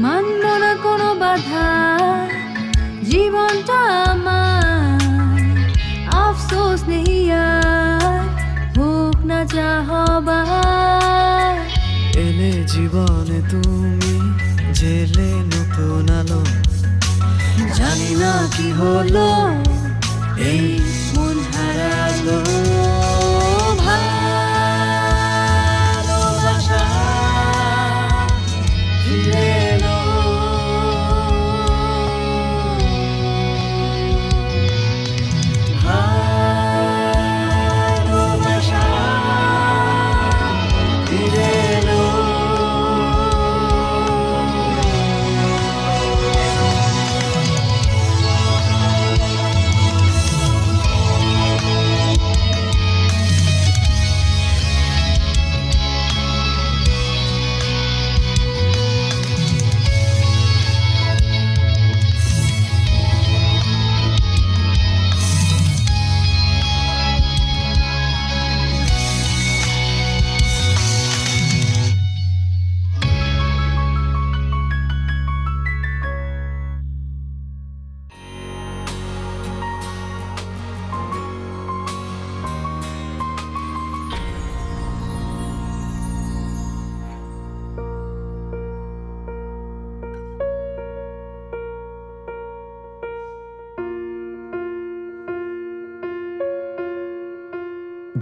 মানব না কোনো বাধা, জীবনটা আমার আফসোস নেই আর, হোক না যা হবার। এলে জীবনে তুমি, জেলে নতুন আলো, জানি না কি হলো এই মন হারালো। ভালোবাসা ফিরে এলো, ভালোবাসা ফিরে এলো।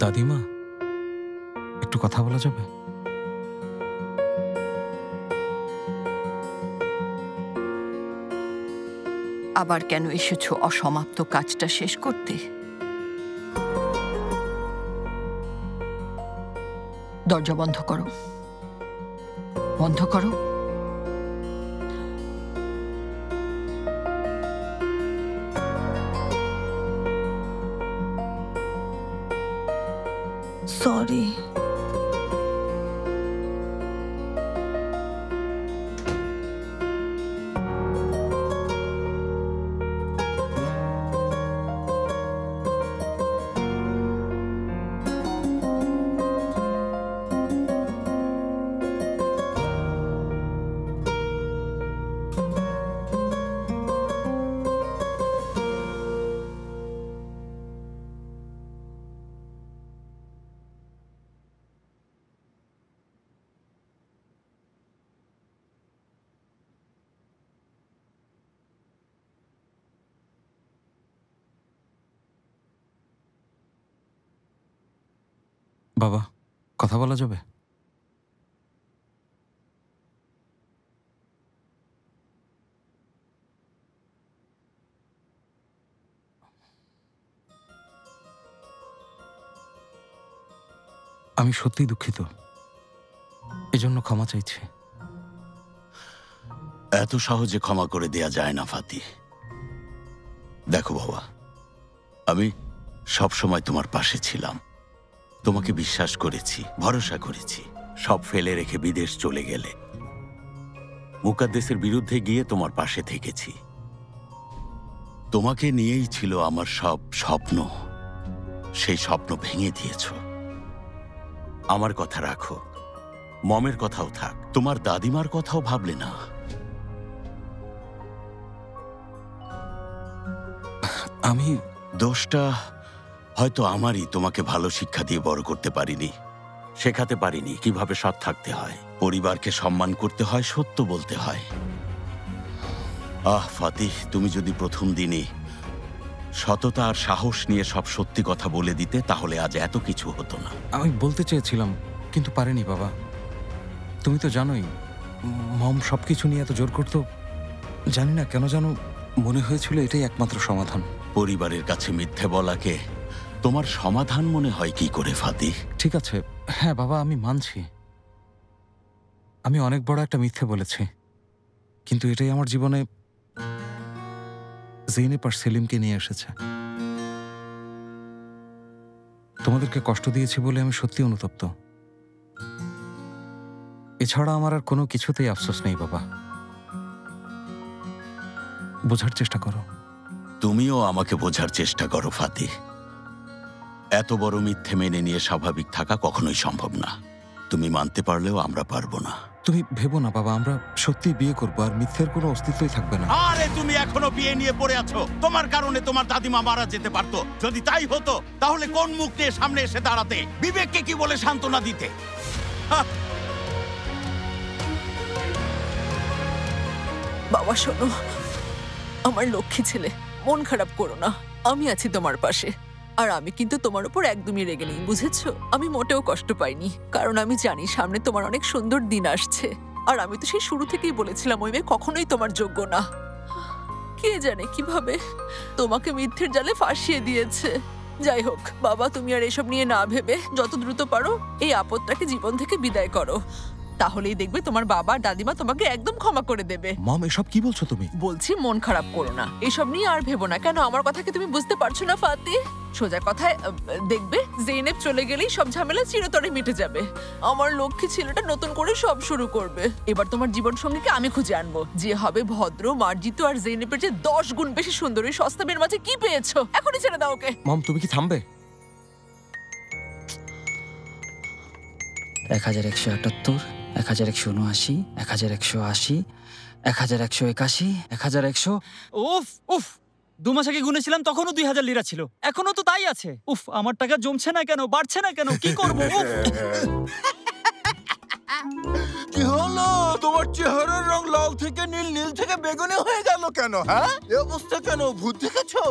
দাদিমা, একটু কথা বলা যাবে? আবার কেন এসেছো অসমাপ্ত কাজটা শেষ করতে? দরজা বন্ধ করো, বন্ধ করো। সরি। বাবা, কথা বলা যাবে? আমি সত্যিই দুঃখিত, এজন্য ক্ষমা চাইছি। এত সহজে ক্ষমা করে দেয়া যায় না ফাতি। দেখো বাবা, আমি সব সময় তোমার পাশে ছিলাম, তোমাকে বিশ্বাস করেছি, ভরসা করেছি। সব ফেলে রেখে বিদেশ চলে গেলে মুকাদ্দেসের বিরুদ্ধে গিয়ে তোমার পাশে থেকেছি। তোমাকে নিয়েই ছিল আমার সব স্বপ্ন, সেই স্বপ্ন ভেঙে দিয়েছ। আমার কথা রাখো, মমের কথাও থাক, তোমার দাদিমার কথাও ভাবলে না। আমি দোষটা হয়তো আমারই, তোমাকে ভালো শিক্ষা দিয়ে বড় করতে পারিনি, শেখাতে পারিনি কিভাবে সৎ থাকতে হয়, পরিবারকে সম্মান করতে হয়, সত্য বলতে হয়। ফাতিহ, তুমি যদি প্রথম দিনই সততা আর সাহস নিয়ে সব সত্যি কথা বলে দিতে, তাহলে আজ এত কিছু হতো না। আমি বলতে চেয়েছিলাম, কিন্তু পারিনি বাবা। তুমি তো জানোই, মম সবকিছু নিয়ে এত জোর করতো। জানি না কেন যেন মনে হয়েছিল এটাই একমাত্র সমাধান। পরিবারের কাছে মিথ্যে বলাকে তোমার সমাধান মনে হয় কি করে ফাতিহ? ঠিক আছে, হ্যাঁ বাবা, আমি মানছি আমি অনেক বড় একটা মিথ্যে বলেছি, কিন্তু এটাই আমার জীবনে জেনেব আর সেলিমকে নিয়ে এসেছে। তোমাদেরকে কষ্ট দিয়েছি বলে আমি সত্যি অনুতপ্ত। এছাড়া আমার আর কোনো কিছুতেই আফসোস নেই বাবা। বোঝার চেষ্টা করো। তুমিও আমাকে বোঝার চেষ্টা করো ফাতিহ। এত বড় মিথ্যে মেনে নিয়ে স্বাভাবিক থাকা কখনোই সম্ভব না। তুমি মানতে পারলেও আমরা পারবো না। তুমি ভেবো না বাবা, আমরা সত্যি বিয়ে করবো, আর মিথ্যের কোনো অস্তিত্বই থাকবে না। আরে তুমি এখনো বিয়ে নিয়ে পড়ে আছো। তোমার কারণে তোমার দাদিমা মারা যেতে পারতো। যদি তাই হতো তাহলে কোন মুখ নিয়ে সামনে এসে দাঁড়াতে, বিবেককে কি বলে সান্ত্বনা দিতে? হাহ! বাবা শোনো, আমার লক্ষ্মী ছেলে, মন খারাপ করো না, আমি আছি তোমার পাশে। আর আমি কিন্তু তোমার উপর একদমই রেগে নেই, বুঝেছো? আমি মোটেও কষ্ট পাইনি, কারণ আমি জানি সামনে তোমার অনেক সুন্দর দিন আসছে। আর আমি তো সেই শুরু থেকেই বলেছিলাম ওই মেয়ে কখনোই তোমার যোগ্য না। কে জানে কিভাবে তোমাকে মিথ্যের জালে ফাঁসিয়ে দিয়েছে। যাই হোক বাবা, তুমি আর এসব নিয়ে না ভেবে যত দ্রুত পারো এই আপদটাকে জীবন থেকে বিদায় করো, তাহলেই দেখবে তোমার বাবা আর দাদিমা তোমাকে একদম ক্ষমা করে দেবে। মম, এসব কি বলছো তুমি? বলছি মন খারাপ করো না, এসব নিয়ে আর ভেবো না। কেন আমার কথা কি তুমি বুঝতে পারছো না ফাতি? সোজা কথায় দেখবে জেনেব চলে গেলেই সব ঝামেলা চিরতরে মিটে যাবে। আমার লক্ষ্মী ছেলেটা নতুন করে সব শুরু করবে। এবার তোমার জীবন সঙ্গীকে আমি খুঁজে আনবো, যে হবে ভদ্র, মার্জিত আর জেনেবের যে 10 গুণ বেশি সুন্দর। এই সস্তা মেয়ের মাঝে কি পেয়েছো? এখনই ছেড়ে দাও ওকে। মম, তুমি কি থামবে? 1178, 1179, 1180, 1181, 1100। উফ উফ, 2 মাস আগে গুনেছিলাম তখনও 2000 লিরা ছিল, এখনো তো তাই আছে। উফ, আমার টাকা জমছে না কেন, বাড়ছে না কেন, কি করবো? কি হলো? তোমার চেহারার রং লাল থেকে নীল, নীল থেকে বেগুনি হয়ে গেল কেন? হ্যাঁ, এই অবস্থা কেন? ভূত দেখেছো?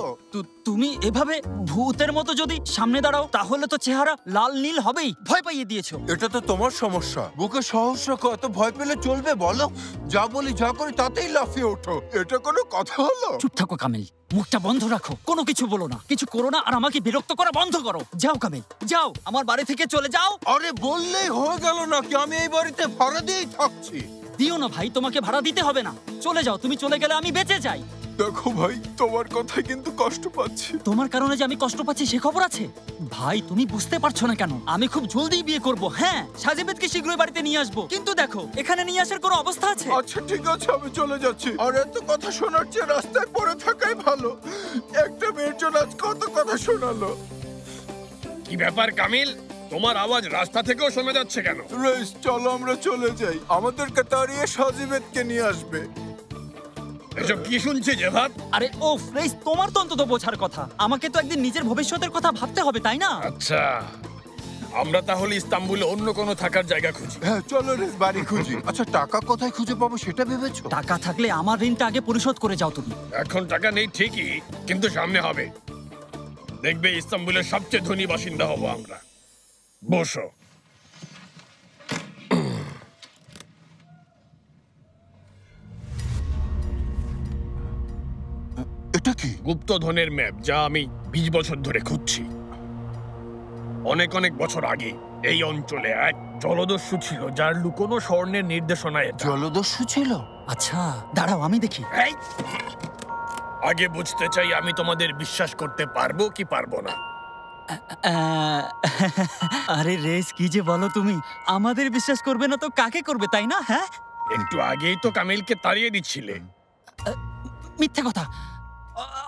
তুমি এভাবে ভূতের মতো যদি সামনে দাঁড়াও তাহলে তো চেহারা লাল নীল হবেই। ভয় পাইয়ে দিয়েছো। এটা তো তোমার সমস্যা। বুকে সাহস রাখো, এত ভয় পেলে চলবে বলো? যা বলি যা করি তাতেই লাফিয়ে ওঠো, এটা কোনো কথা হলো? চুপ থাকো কামিল, মুখটা বন্ধ রাখো, কোনো কিছু বলো না, কিছু করো না, আর আমাকে বিরক্ত করা বন্ধ করো। যাও কামিল, যাও, আমার বাড়ি থেকে চলে যাও। আরে বললেই হয়ে গেল নাকি? আমি এই বাড়িতে ভাড়া দিয়েই থাকছি। দিও না ভাই, তোমাকে ভাড়া দিতে হবে না, চলে যাও। তুমি চলে গেলে আমি বেঁচে যাই। দেখো ভাই, তোমার কথায় কিন্তু কষ্ট পাচ্ছি। তোমার কারণে যে আমি কষ্ট পাচ্ছি সে খবর আছে? ভাই তুমি বুঝতে পারছো না কেন? আমি খুব জলদি বিয়ে করব। হ্যাঁ, সাজেবেদকে শীঘ্রই বাড়িতে নিয়ে আসবো, কিন্তু দেখো এখানে নিয়ে আসার কোনো অবস্থা আছে? আচ্ছা ঠিক আছে, আমি চলে যাচ্ছি। আর এত কথা শোনার চেয়ে রাস্তায় পড়ে থাকাই ভালো। একটা মেয়ের জন্য আজ কত কথা শোনালো। কি ব্যাপার কামিল, তোমার আওয়াজ রাস্তা থেকেও শোনা যাচ্ছে কেন? রেস, চলো আমরা চলে যাই, আমাদেরকে তাড়িয়ে সাজিবেদকে নিয়ে আসবে। এসব কি শুনছি জেভাত? আরে ও ফ্রেস, তোমার তো অন্তত বোঝার কথা। আমাকে তো একদিন নিজের ভবিষ্যতের কথা ভাবতে হবে, তাই না? আচ্ছা, আমরা তাহলে ইস্তাম্বুলে অন্য কোনো থাকার জায়গা খুঁজি। হ্যাঁ চলো রেস, বাড়ি খুঁজি। আচ্ছা টাকা কোথায় খুঁজে পাবো সেটা ভেবেছো? টাকা থাকলে আমার ঋণটা আগে পরিশোধ করে যাও তুমি। এখন টাকা নেই ঠিকই, কিন্তু সামনে হবে। দেখবে ইস্তাম্বুলের সবচেয়ে ধনী বাসিন্দা হব আমরা। বসো। এটা কি? গুপ্তধনের ম্যাপ, যা আমি 20 বছর ধরে খুঁজছি। অনেক অনেক বছর আগে এই অঞ্চলে এক জলদস্যু ছিল, যার লুকোনো স্বর্ণের নির্দেশনা এটা। জলদস্যু ছিল? আচ্ছা দাঁড়াও, আমি দেখি। এই, আগে বুঝতে চাই আমি তোমাদের বিশ্বাস করতে পারবো কি পারবো না। আরে রেস, কি যে বলো তুমি? আমাদের বিশ্বাস করবে না তো কাকে করবে, তাই না? হ্যাঁ, একটু আগেই তো কামিলকে তাড়িয়ে দিচ্ছিলে। মিথ্যে কথা,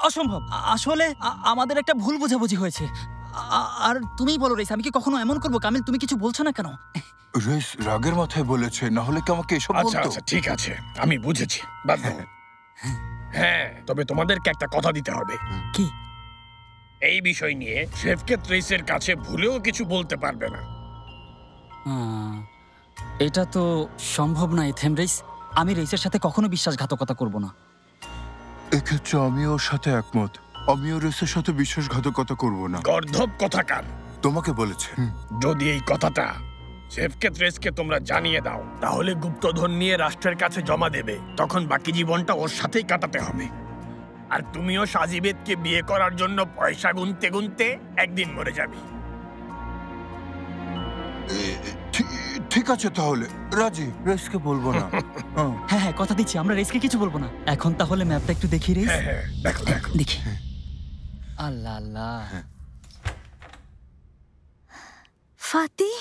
অসম্ভব। আসলে আমাদের একটা ভুল বোঝাবুঝি হয়েছে। আর তুমিই বলো রেস, আমি কি কখনো এমন করবো? কামিল তুমি কিছু বলছো না কেন? রেস রাগের মাথায় বলেছে, না হলে কি আমাকে এসব আচ্ছা বলতো? আচ্ছা ঠিক আছে, আমি বুঝেছি, বাদ দাও। হ্যাঁ, তবে তোমাদেরকে একটা কথা দিতে হবে। কি? এই বিষয় নিয়ে শেফকেত রেইসের কাছে ভুলেও কিছু বলতে পারবে না। এটা তো সম্ভব না এথেম রেইস। আমি রেইসের সাথে কখনো বিশ্বাসঘাতকতা করব না। এক্ষেত্রে আমি ওর সাথে একমত। আমিও রেসের সাথে বিশ্বাসঘাতকতা করব না। গর্ধব কথাকার। তোমাকে বলেছে। যদি এই কথাটা শেফকেত রেইসকে তোমরা জানিয়ে দাও, তাহলে গুপ্তধন নিয়ে রাষ্ট্রের কাছে জমা দেবে। তখন বাকি জীবনটা ওর সাথেই কাটাতে হবে। আর তুমিও সাজিবেদকে বিয়ে করার জন্য পয়সা গুনতে গুনতে একদিন মরে যাবে। ঠিক আছে তাহলে রাজি, রেসকে বলবো না। হ্যাঁ হ্যাঁ, কথা দিচ্ছি, আমরা রেসকে কিছু বলবো না। এখন তাহলে ম্যাপটা একটু দেখি রেস। হ্যাঁ হ্যাঁ, দেখো দেখো দেখি। আল্লাহ আল্লাহ। ফাতি,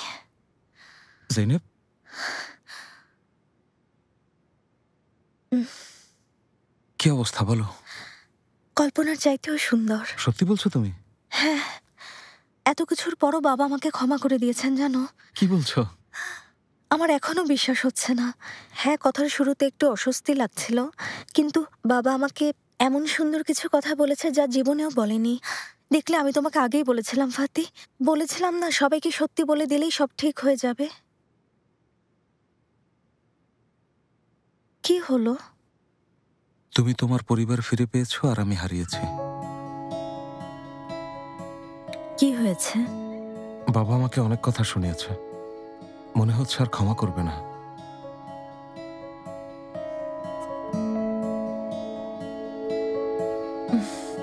জেনেব, কি অবস্থা বলো? কল্পনার চাইতেও সুন্দর। সত্যি বলছো তুমি? হ্যাঁ, এত কিছুর পরও বাবা আমাকে ক্ষমা করে দিয়েছেন জানো। কি বলছো? আমার এখনো বিশ্বাস হচ্ছে না। হ্যাঁ, কথার শুরুতে একটু অস্বস্তি লাগছিল, কিন্তু বাবা আমাকে এমন সুন্দর কিছু কথা বলেছে যা জীবনেও বলেনি। দেখলে, আমি তোমাকে আগেই বলেছিলাম ফাতি, বলেছিলাম না সবাইকে সত্যি বলে দিলেই সব ঠিক হয়ে যাবে। কি হলো? তুমি তোমার পরিবার ফিরে পেয়েছো আর আমি হারিয়েছি। কি হয়েছে? বাবা আমাকে অনেক কথা শুনিয়েছে, মনে হচ্ছে আর ক্ষমা করবে না।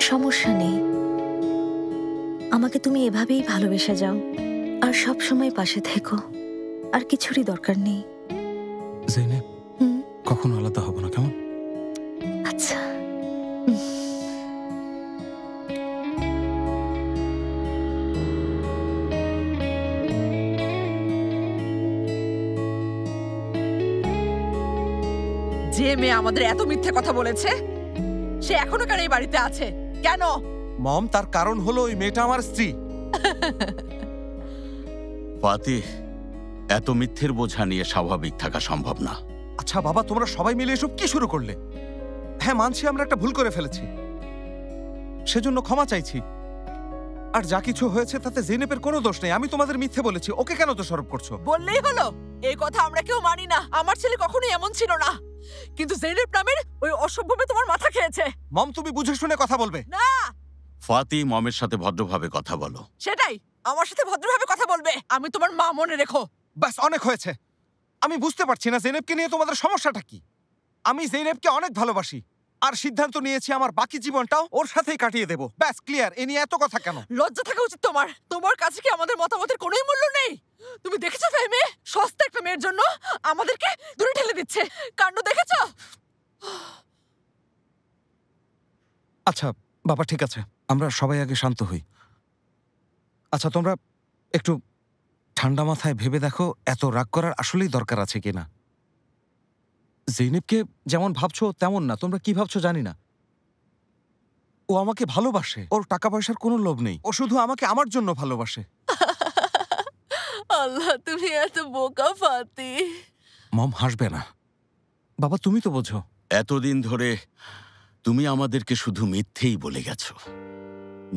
সমস্যা নেই, আমাকে তুমি এভাবেই ভালোবেসে যাও আর সব সময় পাশে থেকো, আর কিছুরই দরকার নেই। জেনেব, কখনো আলাদা হব না, কেমন? আচ্ছা। যে মেয়ে আমাদের এত মিথ্যে কথা বলেছে সে এখনো কেন এই বাড়িতে আছে? কেন? মম, তার কারণ হলো ওই মেয়েটা আমার স্ত্রী। ফাতি, এত মিথ্যের বোঝা নিয়ে স্বাভাবিক থাকা সম্ভব না। আচ্ছা বাবা, তোমরা সবাই মিলে এসব কি শুরু করলে? হ্যাঁ, মানছি আমরা একটা ভুল করে ফেলেছি, সেজন্য ক্ষমা চাইছি। আর যা কিছু হয়েছে তাতে জেনেবের কোনো দোষ নেই। আমি তোমাদের মিথ্যে বলেছি, ওকে কেন দোষারোপ করছো? বললেই হলো? এই কথা আমরা কেউ মানি না। আমার ছেলে কখনোই এমন ছিল না, কিন্তু জেনেব নামের ওই অসভ্য মেয়ে তোমার মাথা খেয়েছে। মম, তুমি বুঝে শুনে কথা বলবে না। ফাতি, মমের সাথে ভদ্রভাবে কথা বলো। সেটাই, আমার সাথে ভদ্রভাবে কথা বলবে। আমি তোমার মা, মনে রেখো। ব্যাস, অনেক হয়েছে। আমি বুঝতে পারছি না জেনেবকে নিয়ে তোমাদের সমস্যাটা কি। আমি জেনেবকে অনেক ভালোবাসি, আর সিদ্ধান্ত নিয়েছি আমার বাকি জীবনটাও ওর সাথেই কাটিয়ে দেব। ব্যাস, ক্লিয়ার। এ নিয়ে এত কথা কেন? লজ্জা থাকা উচিত তোমার। তোমার কাছে কি আমাদের মতামতের কোনোই মূল্য নেই? তুমি দেখেছো ফেহমি, সস্তা একটা মেয়ের জন্য আমাদেরকে দূরে ঠেলে দিচ্ছে। কাণ্ড দেখেছো? আচ্ছা বাবা, ঠিক আছে, আমরা সবাই আগে শান্ত হই। আচ্ছা, তোমরা একটু ঠান্ডা মাথায় ভেবে দেখো এত রাগ করার আসলেই দরকার আছে কিনা। জেনেবকে যেমন ভাবছো তেমন না। তোমরা কি ভাবছো জানি না। ও আমাকে ভালোবাসে, ওর টাকা পয়সার কোনো লোভ নেই। ও শুধু আমাকে আমার জন্য ভালোবাসে। আল্লাহ, তুমি এত বোকা ফাতি। মম, হাসবে না। বাবা, তুমি তো বোঝো। এতদিন ধরে তুমি আমাদেরকে শুধু মিথ্যেই বলে গেছো।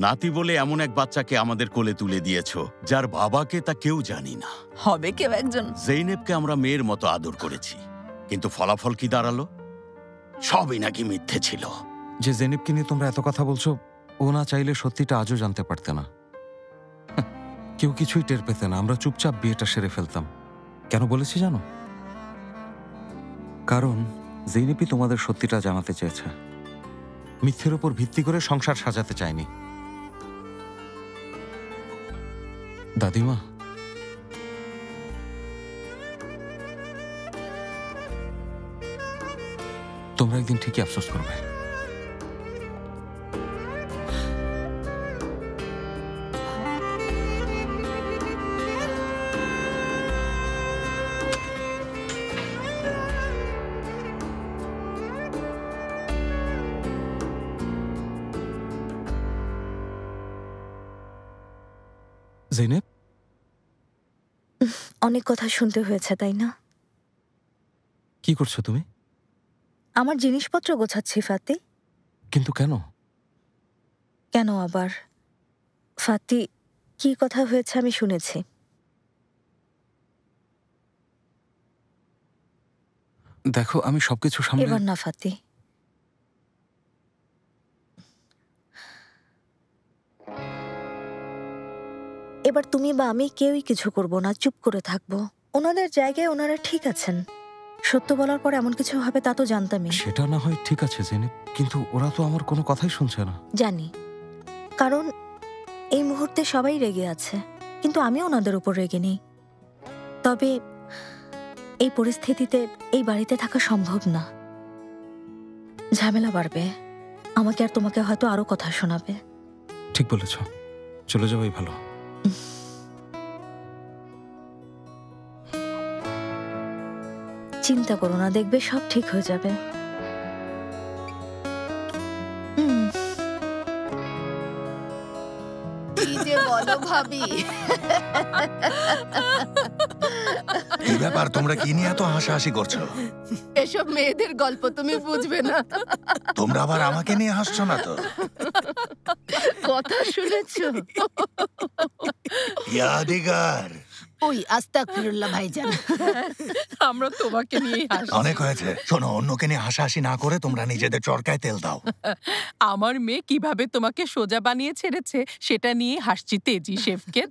নাতি বলে এমন এক বাচ্চাকে আমাদের কোলে তুলে দিয়েছো যার বাবাকে তা কেউ জানি না। হবে কেউ একজন। জেনেবকে আমরা মেয়ের মতো আদর করেছি, কিন্তু ফলাফল কি দাঁড়ালো? সবই নাকি মিথ্যে ছিল। যে জেনেবকে নিয়ে তোমরা এত কথা বলছো, ও না চাইলে সত্যিটা আজও জানতে পারতে না। কেউ কিছুই টের পেতে না। আমরা চুপচাপ বিয়েটা সেরে ফেলতাম। কেন বলেছি জানো? কারণ জেনেবই তোমাদের সত্যিটা জানাতে চেয়েছে। মিথ্যের উপর ভিত্তি করে সংসার সাজাতে চায়নি। দাদিমা, তোমরা একদিন ঠিকই আফসোস করবে। জেনেব, অনেক কথা শুনতে হয়েছে, তাই না? কি করছো তুমি? আমার জিনিসপত্র গোছাচ্ছি ফাতি। কিন্তু কেন? কেন আবার? ফাতি, কি কথা হয়েছে আমি শুনেছি। দেখো, আমি সবকিছু সামলে। এবার না ফাতি। এবার তুমি বা আমি কেউই কিছু করব না, চুপ করে থাকবো। ওনাদের জায়গায় ওনারা ঠিক আছেন। সত্য বলার পর এমন কিছু হবে তা তো জানতামই। সেটা না হয় ঠিক আছে জেনেব, কিন্তু ওরা তো আমার কোনো কথাই শুনছে না। জানি, কারণ এই মুহূর্তে সবাই রেগে আছে, কিন্তু আমি ওনাদের উপর রেগে নেই। তবে এই পরিস্থিতিতে এই বাড়িতে থাকা সম্ভব না। ঝামেলা বাড়বে, আমাকে আর তোমাকে হয়তো আরো কথা শোনাবে। ঠিক বলেছ, চলে যাওয়াই ভালো। চিন্তা করো না, দেখবে সব ঠিক হয়ে যাবে। কি যে বলো ভাবি। কি ব্যাপার, তোমরা কি নিয়ে এত হাসাহাসি করছো? এসব মেয়েদের গল্প তুমি বুঝবে না। তোমরা আবার আমাকে নিয়ে হাসছো না তো? কথা শুনেছো? ইয়াদিগার, ওই আস্তাগফিরুল্লাহ ভাইজান, আমরা তোমাকে নিয়ে হাসি। অনেক হয়েছে। শোনো, অন্যকে নিয়ে হাসাহাসি না করে তোমরা নিজেদের চরকায় তেল দাও। আমার মেয়ে কিভাবে তোমাকে সোজা বানিয়ে ছেড়েছে সেটা নিয়ে হাসছি তেজি শেফকেত।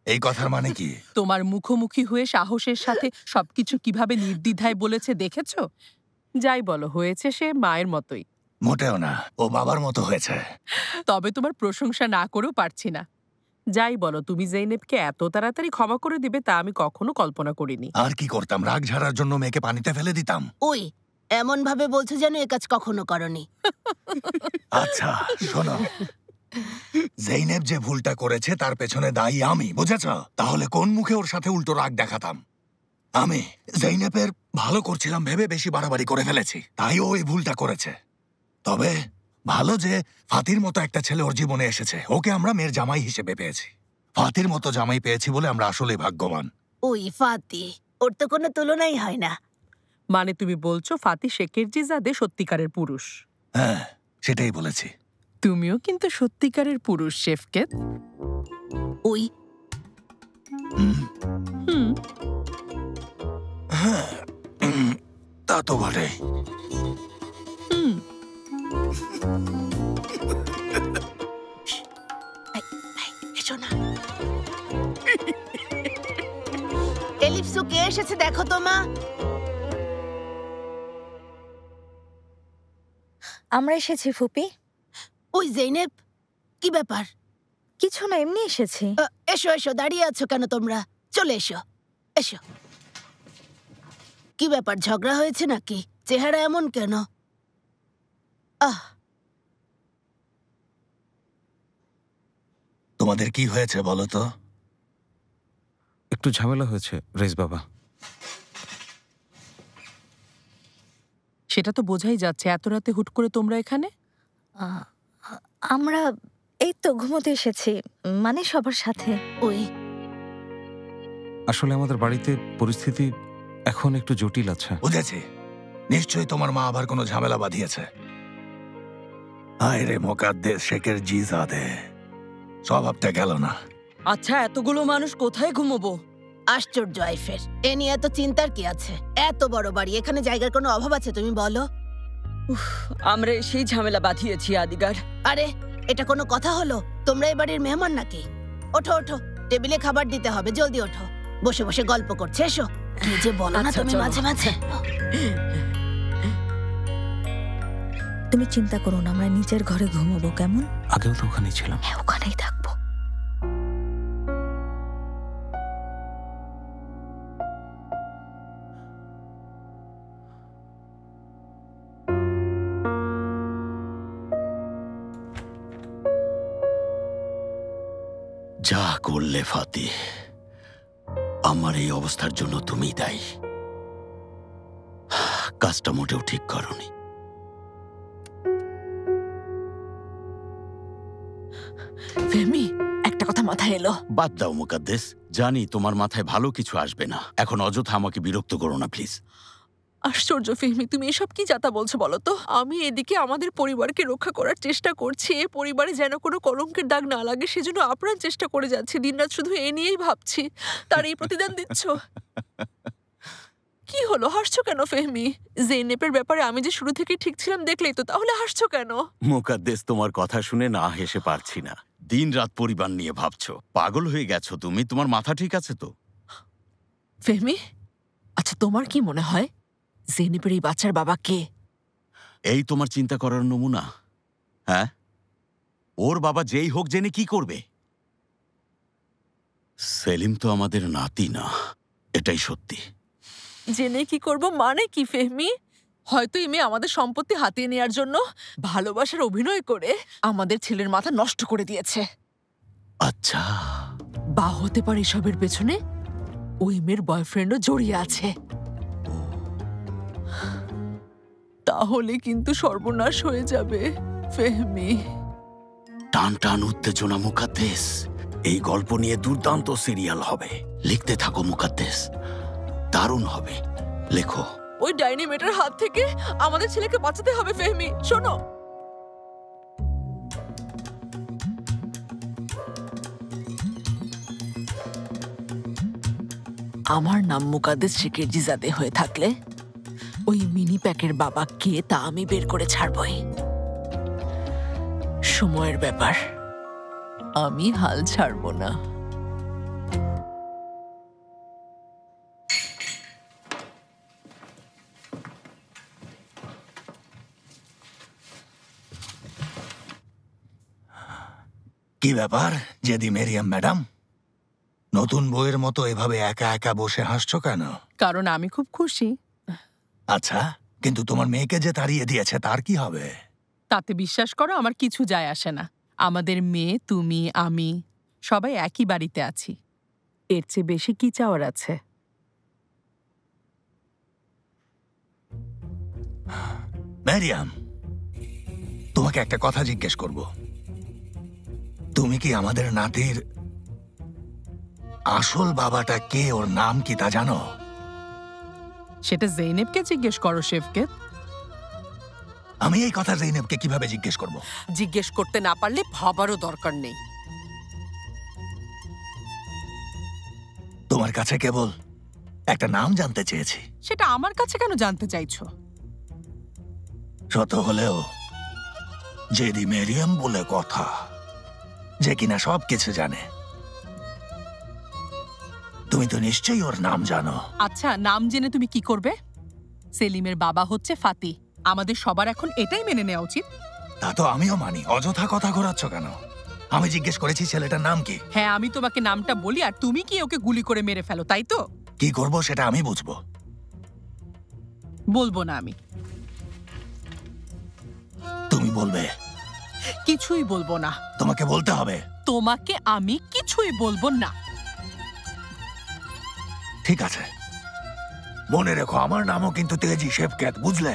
এই কথার মানে কি? তোমার মুখোমুখি হয়ে সাহসের সাথে সবকিছু কিভাবে নির্দ্বিধায় বলেছে দেখেছো? যাই বলো, হয়েছে সে মায়ের মতোই। মোটেও না, ও বাবার মতো হয়েছে। তবে তোমার প্রশংসা না করেও পারছি না। যাই বলো, তুমি জেইনেবকে এত তাড়াতাড়ি ক্ষমা করে দিবে তা আমি কখনো কল্পনা করিনি। আর কি করতাম, রাগ ঝাড়ার জন্য মেয়েকে পানিতে ফেলে দিতাম। ওই এমন ভাবে বলছো যেন এ কাজ কখনো করনি। আচ্ছা শোনো, জেইনেব যে ভুলটা করেছে তার পেছনে দায়ী আমি, বুঝেছ? তাহলে কোন মুখে ওর সাথে উল্টো রাগ দেখাতাম? আমি জেইনেবের ভালো করছিলাম ভেবে বেশি বাড়াবাড়ি করে ফেলেছি, তাই ও এই ভুলটা করেছে। তবে ভালো যে ফাতির মতো একটা ছেলে ওর জীবনে এসেছে, ওকে আমরা মেয়ের জামাই হিসেবে পেয়েছি। ফাতির মতো জামাই পেয়েছি বলে আমরা আসলে ভাগ্যবান। ওই ফাতি, ওর তো কোনো তুলনাই হয় না। মানে তুমি বলছো ফাতি শেকেরজিজাদে সত্যিকারের পুরুষ? হ্যাঁ, সেটাই বলেছি। তুমিও কিন্তু সত্যিকারের পুরুষ শেফকেত। ওই হ্যাঁ, তা তো বটে। এসো না। এলিপসু কে এসেছে দেখো তো মা। আমরা এসেছি ফুপি। ওই জেইনেব, কি ব্যাপার? কিছু না, এমনি এসেছি। এসো এসো, দাঁড়িয়ে আছো কেন তোমরা? চলে এসো এসো। কি ব্যাপার, ঝগড়া হয়েছে নাকি? চেহারা এমন কেন? তোমাদের কি হয়েছে বলো তো? একটু ঝামেলা হয়েছে রেস বাবা। সেটা তো বোঝাই যাচ্ছে। এত রাতে হুট করে তোমরা এখানে? আমরা এই তো ঘুমোতে এসেছি, মানে সবার সাথে। ওই আসলে আমাদের বাড়িতে পরিস্থিতি এখন একটু জটিল আছে। বুঝেছি, নিশ্চয়ই তোমার মা আবার কোনো ঝামেলা বাঁধিয়েছে। হায় রে মোকাদ্দেস শেকেরজিজাদে, স্বভাবটা গেল না। আচ্ছা, এতগুলো মানুষ কোথায় ঘুমোবো? আশ্চর্য আইফের, এ নিয়ে এত চিন্তার কি আছে? এত বড় বাড়ি, এখানে জায়গার কোনো অভাব আছে তুমি বলো? আমরা সেই ঝামেলা বাঁধিয়েছি আদিগার। আরে এটা কোনো কথা হলো? তোমরা এই বাড়ির মেহমান নাকি? ওঠো ওঠো, টেবিলে খাবার দিতে হবে, জলদি ওঠো। বসে বসে গল্প করছে, এসো। কি যে বলো না তুমি মাঝে মাঝে। তুমি চিন্তা করো না, আমরা নিচের ঘরে ঘুমোবো, কেমন? আগেও তো ওখানেই ছিলাম। হ্যাঁ, ওখানেই থাকবো। যা করলে ফাতি, আমার এই অবস্থার জন্য তুমি দায়ী। কাজটা মোটেও ঠিক করনি। ফেমি, একটা কথা মাথায় এলো। বাদ দাও মুকাদ্দেস, জানি তোমার মাথায় ভালো কিছু আসবে না। এখন অযথা আমাকে বিরক্ত করো না প্লিজ। আশ্চর্য ফেহমি, তুমি এসব কি যাতা বলছো বলো তো? আমি এদিকে আমাদের পরিবারকে রক্ষা করার চেষ্টা করছি, এ পরিবারে যেন কোনো কলঙ্কের দাগ না লাগে সেজন্য আপ্রাণ চেষ্টা করে যাচ্ছি। দিনরাত শুধু এ নিয়েই ভাবছি, তার এই প্রতিদান দিচ্ছ। কি হলো, হাসছো কেন ফেহমি? জেনেপের ব্যাপারে আমি যে শুরু থেকে ঠিক ছিলাম দেখলেই তো, তাহলে হাসছো কেন? মুকাদ্দেস, তোমার কথা শুনে না হেসে পারছি না। দিন রাত পরিবার নিয়ে ভাবছো, পাগল হয়ে গেছো তুমি? তোমার মাথা ঠিক আছে তো? ফেহমি, আচ্ছা তোমার কি মনে হয় জেনেপের এই বাচ্চার বাবা কে? এই তোমার চিন্তা করার নমুনা? হ্যাঁ, ওর বাবা যেই হোক জেনে কি করবে? সেলিম তো আমাদের নাতি না, এটাই সত্যি। জেনে কি করব মানে কি ফেহমি? হয়তো এই মেয়ে আমাদের সম্পত্তি হাতিয়ে নেওয়ার জন্য ভালোবাসার অভিনয় করে আমাদের ছেলের মাথা নষ্ট করে দিয়েছে। আচ্ছা, বা হতে পারে এসবের পেছনে ওই মেয়ের বয়ফ্রেন্ডও জড়িয়ে আছে। তাহলে কিন্তু সর্বনাশ হয়ে যাবে ফেহমি। টান টান উত্তেজনা মুকাদ্দেস, এই গল্প নিয়ে দুর্দান্ত সিরিয়াল হবে। লিখতে থাকো মুকাদ্দেস। দারুণ হবে। লেখো। ওই ডাইনি মেয়েটার হাত থেকে আমাদের ছেলেকে বাঁচাতে হবে ফেহমি। শোনো, আমার নাম মুকাদ্দেস শিকিরজিজাদে হয়ে থাকলে ওই মিনি প্যাকের বাবা কে তা আমি বের করে ছাড়বই। সময়ের ব্যাপার, আমি হাল ছাড়বো না। কি ব্যাপার জেদি মেরিয়াম ম্যাডাম, নতুন বইয়ের মতো এভাবে একা একা বসে হাসছো কেন? কারণ আমি খুব খুশি। আচ্ছা, কিন্তু তোমার মেয়েকে যে তাড়িয়ে দিয়েছে তার কি হবে? তাতে বিশ্বাস করো আমার কিছু যায় আসে না। আমাদের মেয়ে, তুমি, আমি সবাই একই বাড়িতে আছি। এর চেয়ে বেশি কি চাওয়ার আছে? মেরিয়াম, তোমাকে একটা কথা জিজ্ঞেস করব। তুমি কি আমাদের নাতির আসল বাবাটা কে, ওর নাম কি তা জানো? সেটা জেইনেবকে জিজ্ঞেস করো শেফকে। আমি এই কথা জেইনেবকে কিভাবে জিজ্ঞেস করব? জিজ্ঞেস করতে না পারলে ভাবারও দরকার নেই। তোমার কাছে কেবল একটা নাম জানতে চেয়েছি। সেটা আমার কাছে কেন জানতে চাইছো? শত হলেও জেদি মেরিয়াম বলে কথা, যে কিনা সবকিছু জানে। তুমি তো নিশ্চয়ই ওর নাম জানো। আচ্ছা, নাম জেনে তুমি কি করবে? সেলিমের বাবা হচ্ছে ফাতি। আমাদের সবার এখন এটাই মেনে নেওয়া উচিত। তা তো আমিও মানি, অযথা কথা ঘোরাচ্ছ কেন? আমি জিজ্ঞেস করেছি ছেলেটার নাম কি। হ্যাঁ, আমি তোমাকে নামটা বলি আর তুমি কি ওকে গুলি করে মেরে ফেলো, তাই তো? কি করব সেটা আমি বুঝবো। বলবো না আমি। তুমি বলবে? কিছুই বলবো না। তোমাকে বলতে হবে। তোমাকে আমি কিছুই বলবো না। ঠিক আছে, মনে রেখো আমার নামও কিন্তু তেজি শেফকেত, বুঝলে?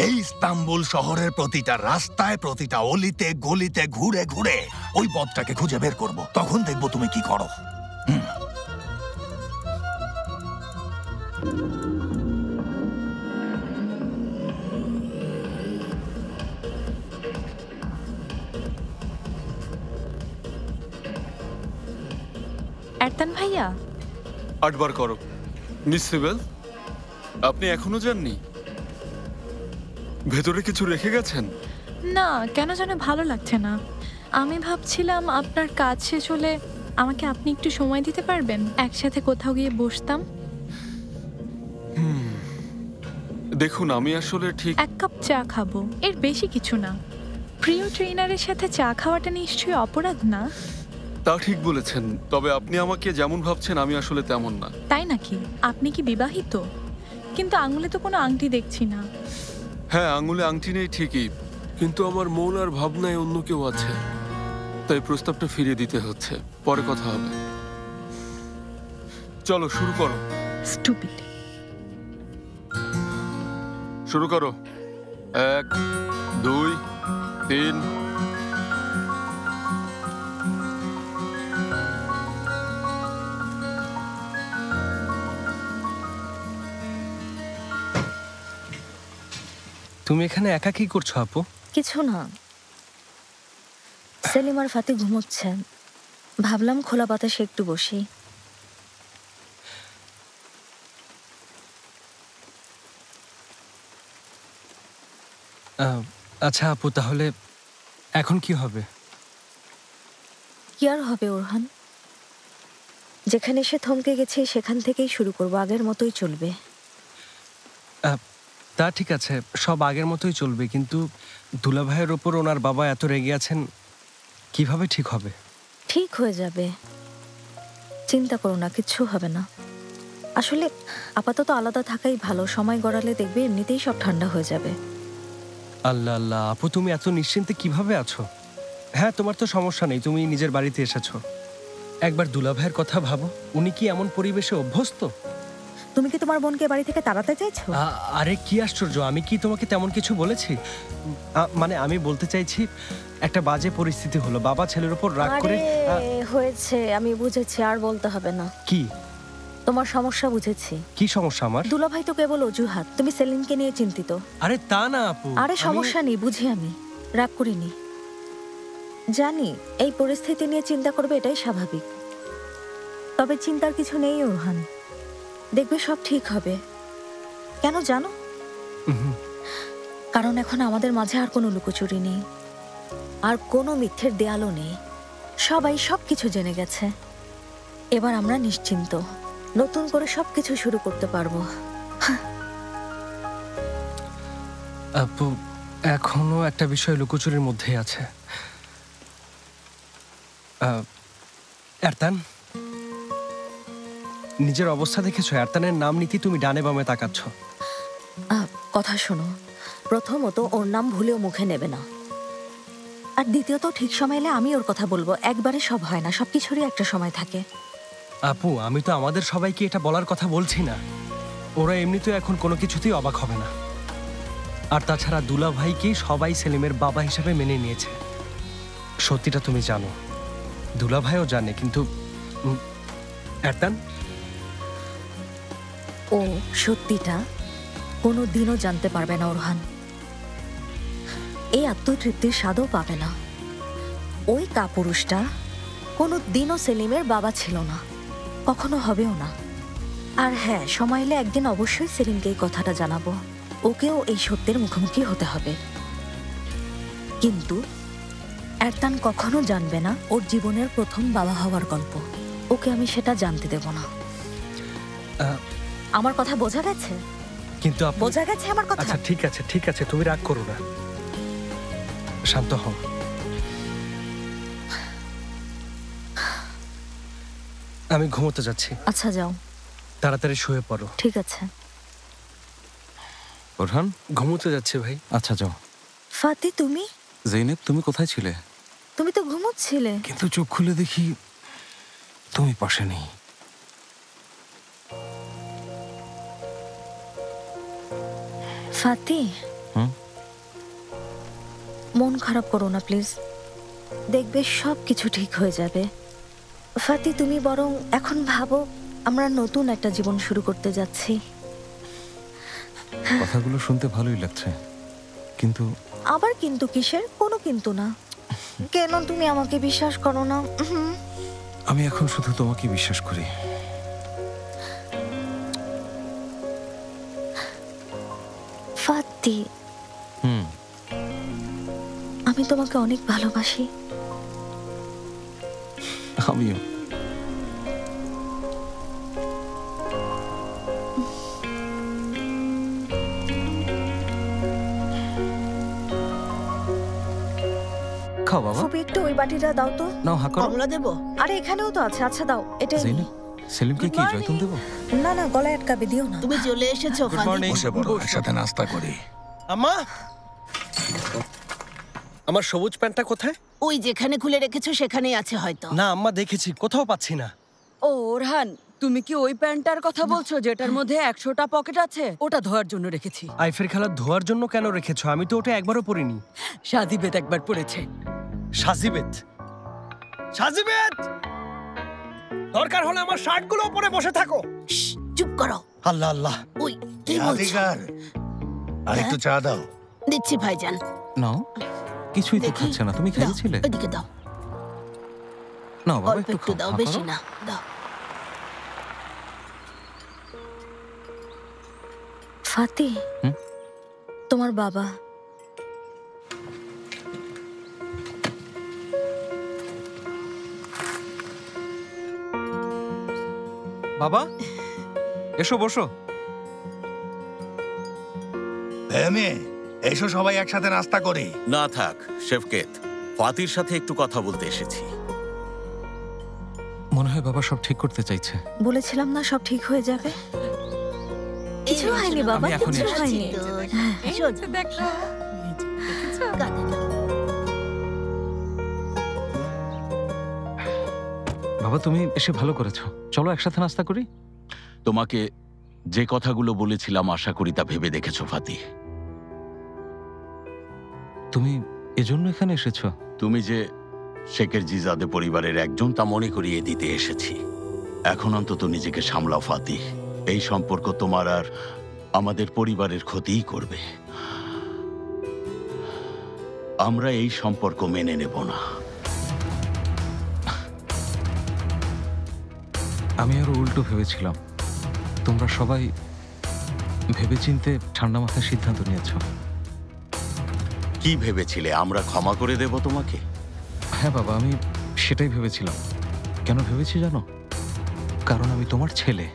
এই ইস্তাম্বুল শহরের প্রতিটা রাস্তায়, প্রতিটা অলিতে গলিতে ঘুরে ঘুরে ওই পথটাকে খুঁজে বের করব। তখন দেখবো তুমি কি করো। এরতান ভাইয়া, 8 বার করো। মিস সিবেল, আপনি এখনো যাননি? ভেতরে কিছু রেখে গেছেন? না, কেন যেন ভালো লাগছে না। আমি ভাবছিলাম আপনার কাজ শেষ হলে আমাকে আপনি একটু সময় দিতে পারবেন, একসাথে কোথাও গিয়ে বসতাম। দেখুন, আমি আসলে ঠিক 1 কাপ চা খাবো, এর বেশি কিছু না। প্রিয় ট্রেনারের সাথে চা খাওয়াটা নিশ্চয়ই অপরাধ না? তা ঠিক বলেছেন, তবে আপনি আমাকে যেমন ভাবছেন আমি আসলে তেমন না। তাই নাকি? আপনি কি বিবাহিত? কিন্তু আঙুলে তো কোনো আংটি দেখছি না। হ্যাঁ, আঙুলে আংটি নেই ঠিকই, কিন্তু আমার মন আর ভাবনায় অন্য কেউ আছে, তাই প্রস্তাবটা ফিরিয়ে দিতে হচ্ছে। পরে কথা হবে। চলো শুরু করো। স্টুপিড। শুরু করো। 1 2 3। তুমি এখানে একা কি করছো আপু? কিছু না, সেলিম আর ফাতি ঘুমোচ্ছেন, ভাবলাম খোলা বাতাসে একটু বসি। আচ্ছা আপু, তাহলে এখন কি হবে? কি আর হবে ওরহান, যেখানে সে থমকে গেছে সেখান থেকেই শুরু করব, আগের মতোই চলবে। তা ঠিক আছে, সব আগের মতোই চলবে, কিন্তু দুলাভাইয়ের ওপর ওনার বাবা এত রেগে আছেন, কিভাবে ঠিক হবে? ঠিক হয়ে যাবে, চিন্তা করো না, কিচ্ছু হবে না। আসলে আপাতত আলাদা থাকাই ভালো, সময় গড়ালে দেখবে এমনিতেই সব ঠান্ডা হয়ে যাবে। আল্লাহ আল্লাহ, আপু তুমি এত নিশ্চিন্তে কিভাবে আছো? হ্যাঁ, তোমার তো সমস্যা নেই, তুমি নিজের বাড়িতে এসেছো। একবার দুলাভাইয়ের কথা ভাবো, উনি কি এমন পরিবেশে অভ্যস্ত? তুমি কি তোমার বোনকে বাড়ি থেকে তাড়াতে চাইছো? আরে কি আশ্চর্য, আমি কি তোমাকে তেমন কিছু বলেছি? মানে আমি বলতে চাইছি, একটা বাজে পরিস্থিতি হলো, বাবা ছেলের উপর রাগ করে। হয়েছে, আমি বুঝেছি, আর বলতে হবে না। কি? তোমার সমস্যা বুঝেছি। কি সমস্যা আমার? দুলাভাই তো কেবল অজুহাত, তুমি সেলিমকে নিয়ে চিন্তিত। আরে তা না আপু। আরে সমস্যা নেই, বুঝি আমি, রাগ করিনি। জানি এই পরিস্থিতি নিয়ে চিন্তা করবে, এটাই স্বাভাবিক। তবে চিন্তার কিছু নেই ওরহান, দেখবে সব ঠিক হবে। কেন জানো? কারণ এখন আমাদের মাঝে আর কোনো লুকোচুরি নেই, আর কোনো মিথ্যের দেয়ালও নেই। সবাই সবকিছু জেনে গেছে। এবার আমরা নিশ্চিন্ত, নতুন করে সবকিছু শুরু করতে পারবো। আপু এখনো একটা বিষয় লুকোচুরির মধ্যেই আছে। এরতান, নিজের অবস্থা দেখেছো? এরতানের নাম নিতে তুমি ডানে বামে তাকাচ্ছ। কথা শোনো, প্রথমত ওর নাম ভুলেও মুখে নেবে না, আর দ্বিতীয়ত ঠিক সময় এলে আমি ওর কথা বলবো। একবারে সব হয় না, সবকিছুরই একটা সময় থাকে। আপু আমি তো আমাদের সবাইকে এটা বলার কথা বলছি না। ওরা এমনিতেও এখন কোনো কিছুতেই অবাক হবে না। আর তাছাড়া দুলা ভাইকেই সবাই সেলিমের বাবা হিসেবে মেনে নিয়েছে। সত্যিটা তুমি জানো, দুলা ভাইও জানে, কিন্তু এরতান, ও সত্যিটা কোনো দিনও জানতে পারবে না ওরহান। এই আত্মতৃপ্তির স্বাদও পাবে না। ওই কাপুরুষটা কোনো দিনও সেলিমের বাবা ছিল না, কখনো হবেও না। আর হ্যাঁ, সময় এলে একদিন অবশ্যই সেলিমকে এই কথাটা জানাবো। ওকেও এই সত্যের মুখোমুখি হতে হবে। কিন্তু এরতান কখনো জানবে না ওর জীবনের প্রথম বাবা হওয়ার গল্প। ওকে আমি সেটা জানতে দেব না। আমার কথা বোঝা গেছে? কিন্তু বোঝা গেছে আমার কথা? আচ্ছা ঠিক আছে, ঠিক আছে, তুমি রাগ করো না, শান্ত হও। আমি ঘুমোতে যাচ্ছি। আচ্ছা যাও, তাড়াতাড়ি শুয়ে পড়ো। ঠিক আছে। ওরহান, ঘুমোতে যাচ্ছে ভাই। আচ্ছা যাও। ফাতি, তুমি? জৈনেব, তুমি কোথায় ছিলে? তুমি তো ঘুমোচ্ছিলে। কিন্তু চোখ খুলে দেখি তুমি পাশে নেই। ফাতি, মন খারাপ করো না প্লিজ, দেখবে সব কিছু ঠিক হয়ে যাবে। ফাতি, তুমি বরং এখন ভাবো আমরা নতুন একটা জীবন শুরু করতে যাচ্ছি। কথাগুলো শুনতে ভালোই লাগছে, কিন্তু আবার কিন্তু কিসের? কোনো কিন্তু না। কেন তুমি আমাকে বিশ্বাস করো না? আমি এখন শুধু তোমাকে বিশ্বাস করি। ফাতি, আমি তোমাকে অনেক ভালোবাসি। আমিও। খাও বাবা। ফুপি, একটু ওই বাটিটা দাও তো। নাও, হা করো। কমলা দেবো? আরে এখানেও তো আছে। আচ্ছা দাও, এটাই। জৈনেব, সেলিমকে কি জয়তুন দেবো? না না, গলায় আটকাবে, দিও না। তুমি চলে এসেছো। বসে পড়ো, একসাথে নাস্তা করি। আম্মা, আমার সবুজ প্যান্টটা কোথায়? ওই যেখানে খুলে রেখেছো সেখানেই আছে হয়তো। না আম্মা, দেখেছি, কোথাও পাচ্ছি না। ও ওরহান, তুমি কি ওই প্যান্টটার কথা বলছো যেটার মধ্যে 100টা পকেট আছে? ওটা ধোয়ার জন্য রেখেছি। আইফের খেলা ধোয়ার জন্য কেন রেখেছো? আমি তো ওটা একবারও পরিনি। সাজিবেদ একবার পড়েছে। সাজিবেদ? সাজিবেদ, দরকার হলে আমার শার্টগুলো পরে বসে থাকো। চুপ করো। আল্লাহ আল্লাহ। ওই কি বলছো? আর একটু চা দাও। দিচ্ছি ভাইজান। নাও, কিছুই তো খাচ্ছে না। তুমি খেয়েছিলে? ওদিকে দাও। নাও বাবা, অল্প একটু দাও, বেশি না। দাও। ফাতি, তোমার বাবা। বাবা, এসো, বসো। এসো সবাই একসাথে নাস্তা করি। না থাক শেফকেত, ফাতির সাথে একটু কথা বলতে এসেছি। মনে হয় বাবা সব ঠিক করতে চাইছে। বলেছিলাম না সব ঠিক হয়ে যাবে। কিছু হয়নি বাবা, কিছু হয়নি। বাবা, তুমি এসে ভালো করেছো। চলো একসাথে নাস্তা করি। তোমাকে যে কথাগুলো বলেছিলাম আশা করি তা ভেবে দেখেছো ফাতি। তুমি এজন্য এখানে এসেছো? তুমি যে শেখের জিজাদে পরিবারের একজন তা মনে করিয়ে দিতে এসেছি। এখন অন্তত নিজেকে সামলাও ফাতি। এই সম্পর্ক তোমার আর আমাদের পরিবারের ক্ষতিই করবে। আমরা এই সম্পর্ক মেনে নেব না। আমি আরো উল্টো ভেবেছিলাম। তোমরা সবাই ভেবেচিন্তে ঠান্ডা মাথায় সিদ্ধান্ত নিয়েছ। কি ভেবেছিলে আমরা ক্ষমা করে দেব তোমাকে? হ্যাঁ বাবা, আমি সেটাই ভেবেছিলাম। কেন ভেবেছি জানো? কারণ আমি তোমার ছেলে।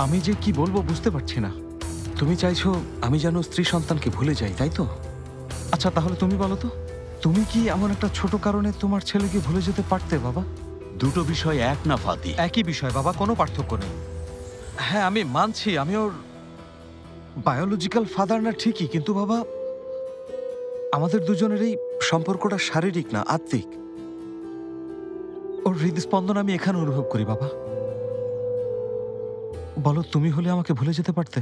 আমি যে কি বলবো বুঝতে পারছি না। তুমি চাইছো আমি যেন স্ত্রী সন্তানকে ভুলে যাই, তাই তো? আচ্ছা তাহলে তুমি বলো তো, তুমি কি এমন একটা ছোট কারণে তোমার ছেলেকে ভুলে যেতে পারতে বাবা? দুটো বিষয় এক না ফাতি। একই বিষয় বাবা, কোনো পার্থক্য নেই। হ্যাঁ আমি মানছি আমি ওর বায়োলজিক্যাল ফাদার না ঠিকই, কিন্তু বাবা আমাদের দুজনের এই সম্পর্কটা শারীরিক না আত্মিক। ওর হৃদস্পন্দন আমি এখানে অনুভব করি বাবা। বলো তুমি হলে আমাকে ভুলে যেতে পারতে?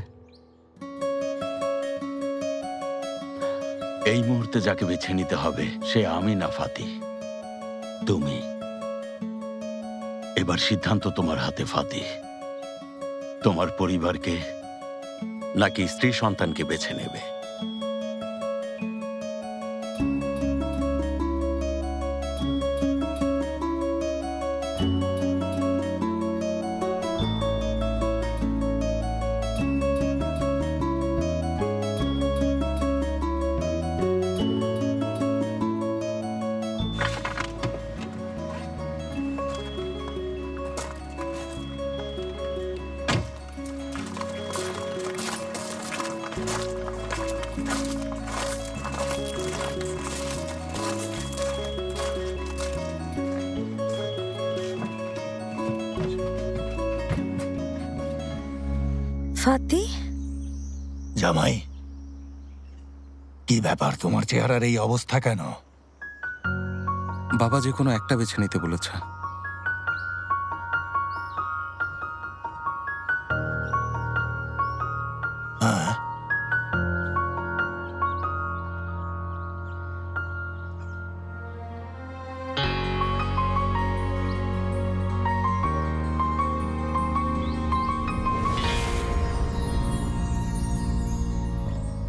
এই মুহূর্তে যাকে বেছে নিতে হবে সে আমি না ফাতি, তুমি। এবার সিদ্ধান্ত তোমার হাতে ফাতি। তোমার পরিবারকে নাকি স্ত্রী সন্তানকে বেছে নেবে? ফাতি, জামাই, কি ব্যাপার? তোমার চেহারার এই অবস্থা কেন? বাবা যে কোনো একটা বেছে নিতে বলেছে। হ্যাঁ,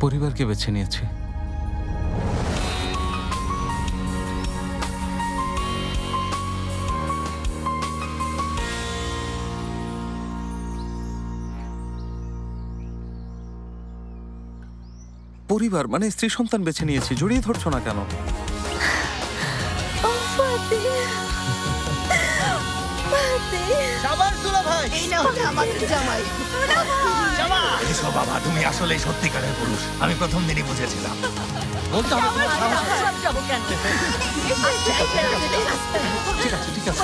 পরিবারকে বেছে নিয়েছে। পরিবার মানে স্ত্রী সন্তান বেছে নিয়েছি, জড়িয়ে ধরছো না কেন? এসো বাবা, তুমি আসলে সত্যিকারের পুরুষ। আমি প্রথম দিনই বুঝেছিলাম। ঠিক আছে ঠিক আছে।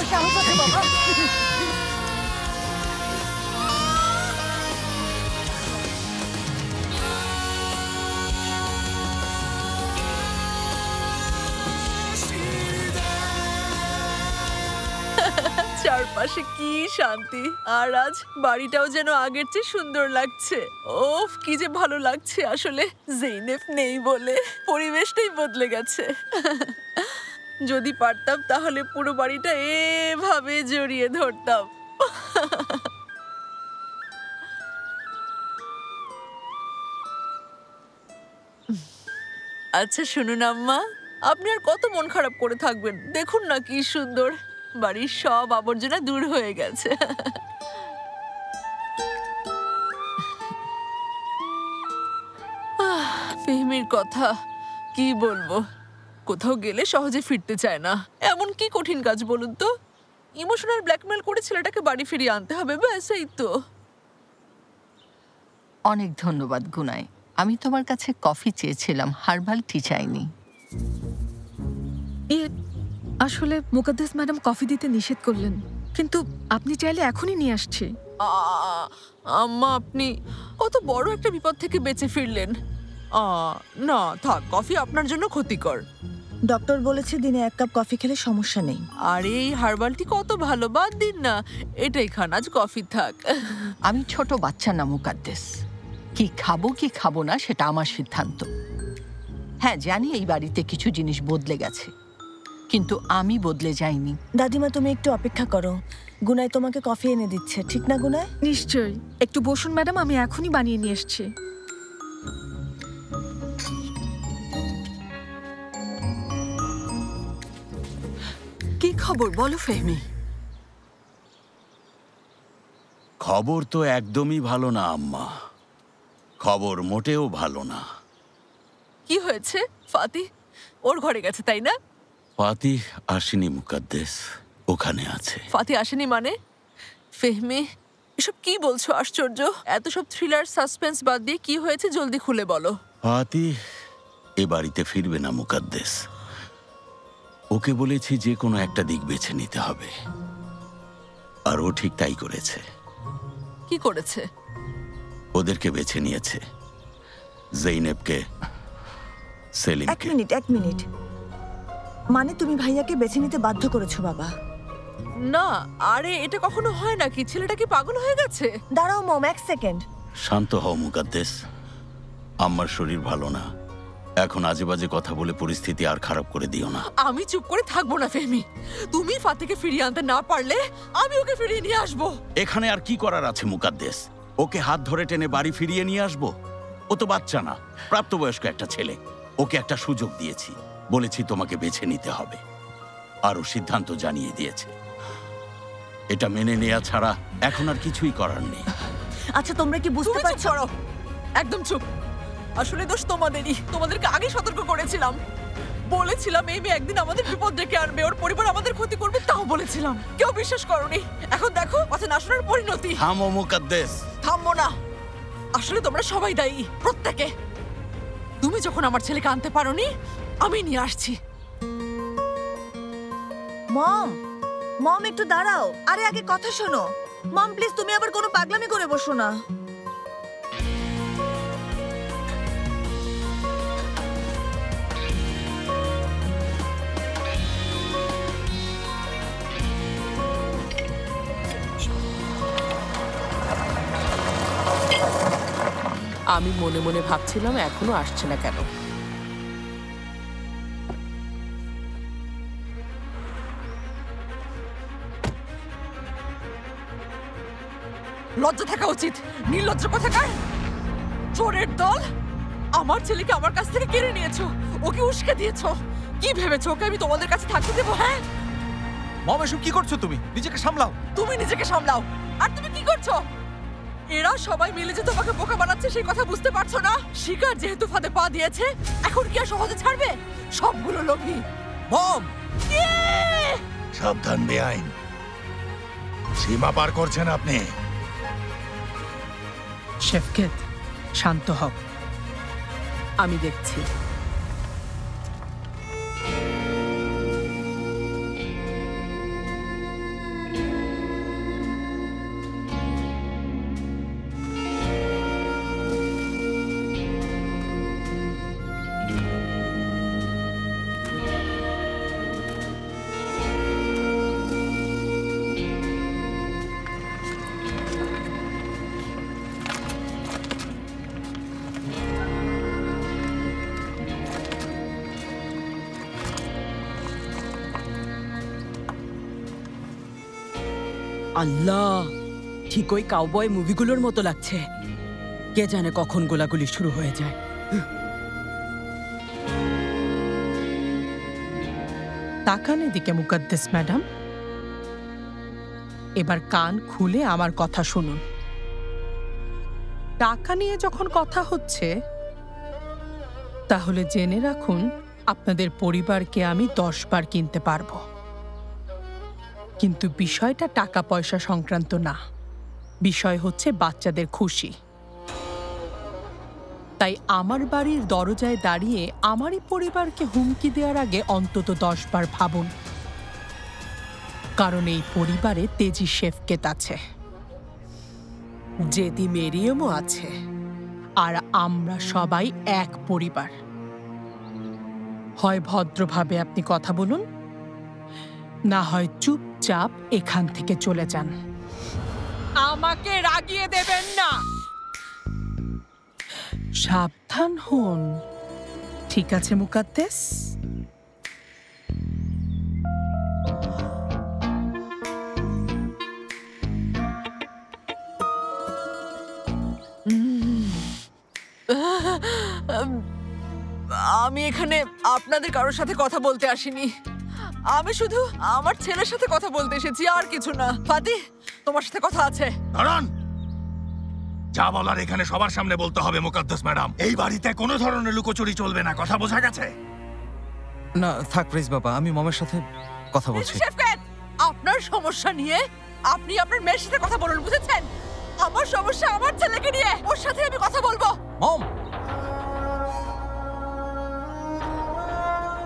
চারপাশে কি শান্তি, আর আজ বাড়িটাও যেন আগের চেয়ে সুন্দর লাগছে। ওফ কি যে ভালো লাগছে আসলে। জেইনেব নেই বলে পরিবেশটাই বদলে গেছে। যদি পারতাম তাহলে পুরো বাড়িটা এভাবে জড়িয়ে ধরতাম। আচ্ছা শুনুন আম্মা, আপনি আর কত মন খারাপ করে থাকবেন? দেখুন না কি সুন্দর, বাড়ির সব আবর্জনা দূর হয়ে গেছে। ফেহমির কথা কি বলবো, কোথাও গেলে সহজে ফিরতে চায় না। এমন কি কঠিন কাজ বলুন তো? ইমোশনাল ব্ল্যাকমেল করে ছেলেটাকে বাড়ি ফিরিয়ে আনতে হবে, ব্যাস এই তো। অনেক ধন্যবাদ গুনাই। আমি তোমার কাছে কফি চেয়েছিলাম, হার্বাল টি চাইনি। আসলে মুকাদ্দেস ম্যাডাম কফি দিতে নিষেধ করলেন, কিন্তু আপনি চাইলে এখনই নিয়ে আসছি। আম্মা আপনি কত বড় একটা বিপদ থেকে বেঁচে ফিরলেন। না থাক, কফি আপনার জন্য ক্ষতিকর। ডক্টর বলেছে দিনে 1 কাপ কফি খেলে সমস্যা নেই। আরে এই হার্বাল টি কত ভালো, বাদ দিন না, এটাই খান, আজ কফি থাক। আমি ছোট বাচ্চা না মুকাদ্দেস, কি খাবো কি খাবো না সেটা আমার সিদ্ধান্ত। হ্যাঁ জানি এই বাড়িতে কিছু জিনিস বদলে গেছে, কিন্তু আমি বদলে যাইনি। দাদিমা তুমি একটু অপেক্ষা করো, গুনাই তোমাকে কফি এনে দিচ্ছে, ঠিক না গুনাই? নিশ্চয়ই। একটু বসুন ম্যাডাম, আমি এখনই বানিয়ে নিয়ে এসেছি। কি খবর বলো ফেহমি? খবর তো একদমই ভালো না আম্মা, খবর মোটেও ভালো না। কি হয়েছে? ফাতি ওর ঘরে গেছে তাই না? ফাতি আসেনি মুকাদ্দেস, ওখানে আছে। ফাতি আসেনি মানে? ফেহমি এসব কি বলছো? আশ্চর্য। এত সব থ্রিলার সাসপেন্স বাদ দিয়ে কি হয়েছে জলদি খুলে বলো। ফাতি এ বাড়িতে ফিরবে না মুকাদ্দেস। ওকে বলেছি যে কোনো একটা দিক বেছে নিতে হবে, আর ও ঠিক তাই করেছে। কি করেছে? ওদেরকে বেছে নিয়েছে, জৈনেবকে, এক সেলিমকে। মিনিট, মানে তুমি ভাইয়াকে বেছে নিতে বাধ্য করেছো বাবা? না, আরে এটা কখনো হয় নাকি? ছেলেটা কি পাগল হয়ে গেছে? দাঁড়াও মম, এক সেকেন্ড। শান্ত হও মুকাদ্দেস, আম্মার শরীর ভালো না, এখন আজে বাজে কথা বলে পরিস্থিতি আর খারাপ করে দিও না। আমি চুপ করে থাকবো না ফেহমি। তুমি ফাতিকে ফিরিয়ে আনতে না পারলে আমি ওকে ফিরিয়ে নিয়ে আসবো। এখানে আর কি করার আছে মুকাদ্দেস? ওকে হাত ধরে টেনে বাড়ি ফিরিয়ে নিয়ে আসবো? ও তো বাচ্চা না, প্রাপ্তবয়স্ক একটা ছেলে। ওকে একটা সুযোগ দিয়েছি, বলেছি তোমাকে বেছে নিতে হবে, আর ও সিদ্ধান্ত জানিয়ে দিয়েছে। এটা মেনে নেওয়া ছাড়া এখন আর কিছুই করার নেই। আচ্ছা তোমরা কি বুঝতে পারছো? একদম চুপ। আসলে দোষ তোমাদেরই। তোমাদেরকে আগে সতর্ক করেছিলাম, বলেছিলাম এই মেয়ে একদিন আমাদের বিপদ ডেকে আনবে, ওর পরিবার আমাদের ক্ষতি করবে, তাও বলেছিলাম। কেউ বিশ্বাস করনি। এখন দেখো কথা না শোনার পরিণতি। থামো মুকাদ্দেস। থামবো না। আসলে তোমরা সবাই দায়ী, প্রত্যেকে। তুমি যখন আমার ছেলেকে আনতে পারোনি, আমি নিয়ে আসছি। মম একটু দাঁড়াও। আরে আগে কথা শোনো। মম প্লিজ, তুমি আবার কোনো পাগলামি করে বসো না। আমি মনে মনে ভাবছিলাম এখনো আসছে না কেন। লজ্জা থাকা উচিত। নির্লজ্জ কোথাকার, চোরের দল। আমার ছেলেকে আমার কাছ থেকে কেড়ে নিয়েছো, ওকে উস্কে দিয়েছো। কি ভেবেছো ওকে আমি তোমাদের কাছে থাকতে দেবো? হ্যাঁ মম, এসব কি করছো তুমি? নিজেকে সামলাও। তুমি নিজেকে সামলাও। আর তুমি কি করছো? এরা সবাই মিলে যে তোমাকে বোকা বানাচ্ছে সেই কথা বুঝতে পারছো না? শিকার যেহেতু ফাঁদে পা দিয়েছে, এখন কি আর সহজে ছাড়বে? সবগুলো লোভী। মম সাবধান বেআইন, সীমা পার করছেন আপনি। শেফকেত, শান্ত হও, আমি দেখছি। আল্লাহ, ঠিক ওই কাউবয় মুভিগুলোর মতো লাগছে। কে জানে কখন গোলাগুলি শুরু হয়ে যায়। তাকান এদিকে মুকাদ্দেস ম্যাডাম, এবার কান খুলে আমার কথা শুনুন। টাকা নিয়ে যখন কথা হচ্ছে, তাহলে জেনে রাখুন আপনাদের পরিবারকে আমি 10 বার কিনতে পারবো, কিন্তু বিষয়টা টাকা পয়সা সংক্রান্ত না। বিষয় হচ্ছে বাচ্চাদের খুশি। তাই আমার বাড়ির দরজায় দাঁড়িয়ে আমারই পরিবারকে হুমকি দেওয়ার আগে অন্তত 10 বার ভাবুন, কারণ এই পরিবারে তেজি শেফকেত আছে, জেদি মেরিয়মও আছে, আর আমরা সবাই এক পরিবার। হয় ভদ্রভাবে আপনি কথা বলুন, না হয় চুপচাপ এখান থেকে চলে যান। আমাকে রাগিয়ে দেবেন না। সাবধান হন, ঠিক আছে মুকাদ্দেস? আমি এখানে আপনাদের কারোর সাথে কথা বলতে আসিনি। আমি শুধু আমার ছেলের সাথে কথা বলতে এসেছি, আর কিছু না। ফাতি, তোমার সাথে কথা আছে। দাঁড়ান, যা বলার এখানে সবার সামনে বলতে হবে মুকাদ্দাস ম্যাডাম। এই বাড়িতে কোনো ধরনের লুকোচুরি চলবে না, কথা বোঝা গেছে? না থাক প্লিজ বাবা, আমি মমের সাথে কথা বলছি। শেফকাত, আপনার সমস্যা নিয়ে আপনি আপনার মেয়ের সাথে কথা বলুন, বুঝেছেন? আমার সমস্যা আমার ছেলেকে নিয়ে, ওর সাথে আমি কথা বলবো। মম,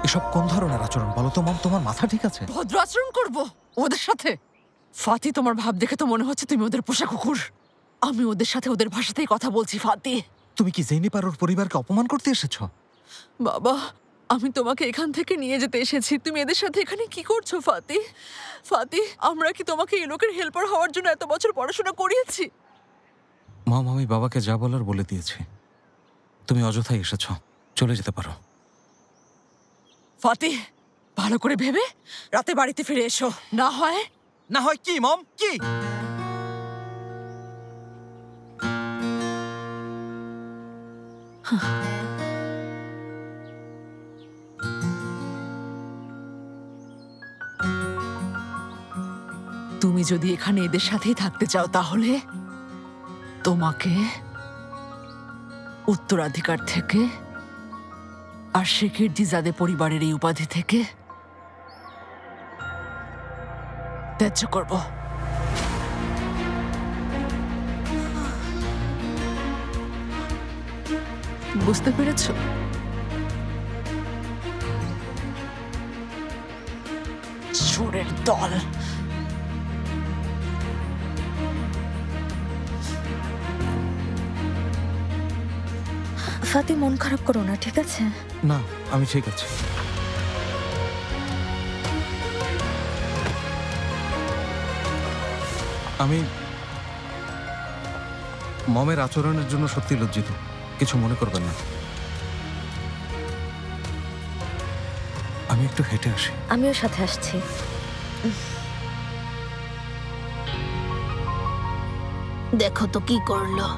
এসব কোন ধরনের আচরণ বলো তো মম? তোমার মাথা ঠিক আছে? ভদ্র আচরণ করবো ওদের সাথে? ফাতি, তোমার ভাব দেখে তো মনে হচ্ছে তুমি ওদের পোষা কুকুর। আমি ওদের সাথে ওদের ভাষাতেই কথা বলছি। ফাতি, তুমি কি জেনিপ আর ওর পরিবারকে অপমান করতে এসেছো? বাবা, আমি তোমাকে এখান থেকে নিয়ে যেতে এসেছি। তুমি এদের সাথে এখানে কি করছো ফাতি? ফাতি, আমরা কি তোমাকে এই লোকের হেল্পার হওয়ার জন্য এত বছর পড়াশোনা করিয়েছি? মম, আমি বাবাকে যা বলার বলে দিয়েছি। তুমি অযথাই এসেছো, চলে যেতে পারো। ফাতি, ভালো করে ভেবে রাতে বাড়িতে ফিরে এসো। না হয় কি মম? কি? তুমি যদি এখানে এদের সাথেই থাকতে চাও তাহলে তোমাকে উত্তরাধিকার থেকে আর শেখের জিজাদে পরিবারের এই উপাধি থেকে ত্যায্য করব। বুঝতে পেরেছো? চোরের দল। ফাতি, মন খারাপ করো না, ঠিক আছে? না, আমি ঠিক আছি। আমি মমের আচরণের জন্য সত্যি লজ্জিত, কিছু মনে করবেন না। আমি একটু হেঁটে আসি। আমিও সাথে আসছি। দেখো তো কি করলো।